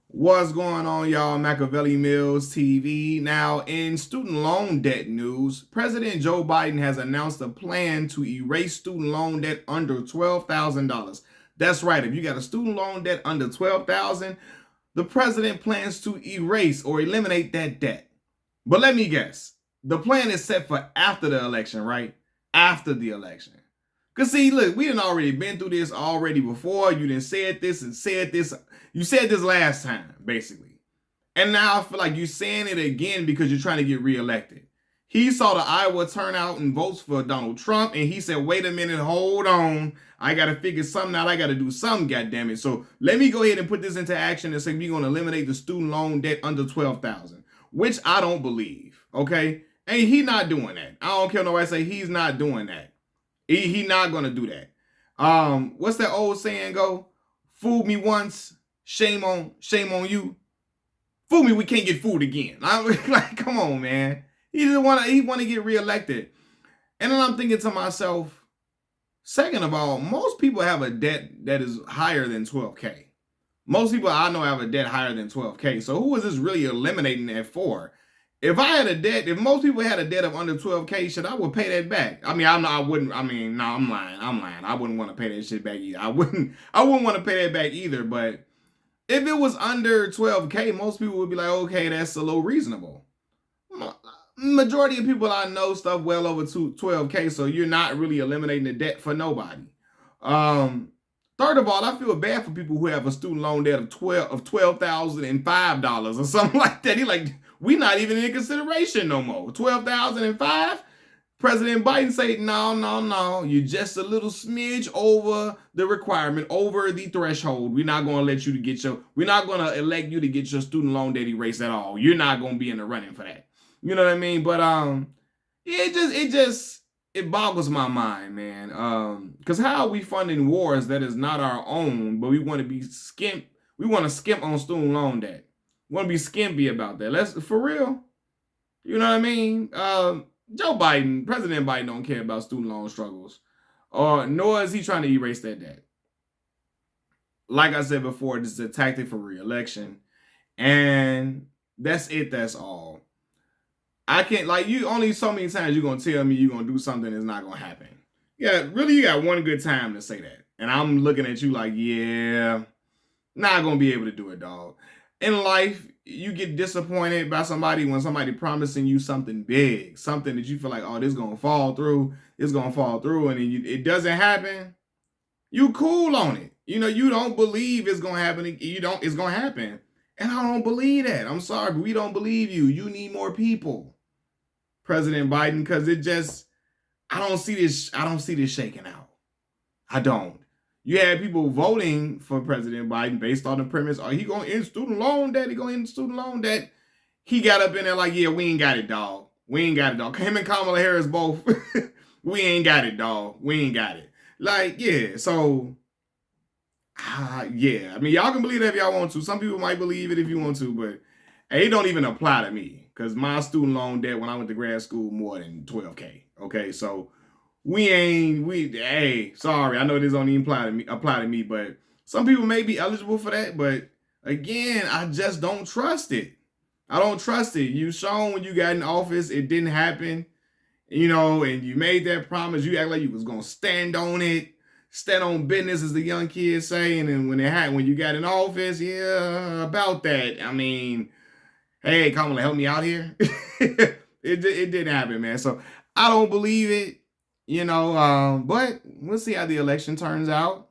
What's going on, y'all? Machiavelli Mills TV. Now, in student loan debt news, President Joe Biden has announced a plan to erase student loan debt under $12,000. That's right. If you got a student loan debt under $12,000, the president plans to erase or eliminate that debt. But let me guess. The plan is set for after the election, right? After the election. Cause see, look, we done already been through this already before. You done said this and said this. You said this last time, basically. And now I feel like you're saying it again because you're trying to get reelected. He saw the Iowa turnout and votes for Donald Trump, and he said, wait a minute, hold on. I gotta figure something out. I gotta do something, goddammit. So let me go ahead and put this into action and say we're gonna eliminate the student loan debt under 12,000, which I don't believe. Okay? And he not doing that. I don't care nobody say he's not doing that. He not gonna do that. What's that old saying go? Fool me once, shame on you. Fool me, we can't get fooled again. I'm like, come on, man. He wanna get reelected. And then I'm thinking to myself, second of all, most people have a debt that is higher than 12K. Most people I know have a debt higher than 12K. So who is this really eliminating that for? If I had a debt, if most people had a debt of under 12K, shit, I would pay that back. I mean, I wouldn't. I mean, no, I'm lying. I wouldn't want to pay that shit back either. I wouldn't want to pay that back either. But if it was under 12K, most people would be like, okay, that's a little reasonable. Majority of people I know stuff well over 12K, so you're not really eliminating the debt for nobody. Third of all, I feel bad for people who have a student loan debt of $12,005 or something like that. He like, we not even in consideration no more. 12,005. President Biden said, no. You're just a little smidge over the requirement, over the threshold. We're not going to let you to get we're not going to elect you to get your student loan debt erased at all. You're not going to be in the running for that. You know what I mean? But it boggles my mind, man. Because how are we funding wars that is not our own, but we want to be skimp? We want to skimp on student loan debt. We want to be skimpy about that. Let's for real. You know what I mean? Joe Biden, President Biden, don't care about student loan struggles, or nor is he trying to erase that debt. Like I said before, this is a tactic for re-election, and that's it. That's all. I can't, like, you only so many times you're gonna tell me you're gonna do something that's not gonna happen. Yeah, really, you got one good time to say that, and I'm looking at you like, yeah, not gonna be able to do it, dog. In life, you get disappointed by somebody when somebody promising you something big, something that you feel like, oh, this gonna fall through, and then it doesn't happen. You cool on it. You know, you don't believe it's gonna happen. It's gonna happen, and I don't believe that. I'm sorry, but we don't believe you. You need more people, President Biden, because I don't see this shaking out. I don't. You had people voting for President Biden based on the premise, he going to end student loan debt? He going to end student loan debt? He got up in there like, yeah, we ain't got it, dog. We ain't got it, dog. Him and Kamala Harris both, we ain't got it, dog. We ain't got it. Like, yeah, so, yeah. I mean, y'all can believe that if y'all want to. Some people might believe it if you want to, but it don't even apply to me because my student loan debt when I went to grad school more than 12K. Okay, so hey, sorry, I know this don't even apply to me, but some people may be eligible for that, but again, I just don't trust it. I don't trust it. You shown when you got in office, it didn't happen, and you made that promise. You act like you was gonna stand on it, stand on business, as the young kids say, and then when you got in office, yeah, about that. I mean, hey, Kamala, help me out here. It didn't happen, man. So I don't believe it. But we'll see how the election turns out.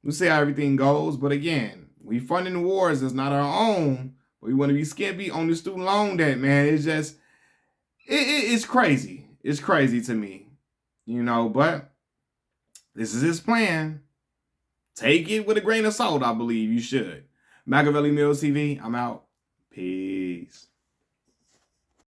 We'll see how everything goes. But again, we funding wars that's not our own. But we want to be skimpy on the student loan debt, man. It's just, it's crazy. It's crazy to me, but this is his plan. Take it with a grain of salt, I believe you should. Machiavelli Mills TV, I'm out. Peace.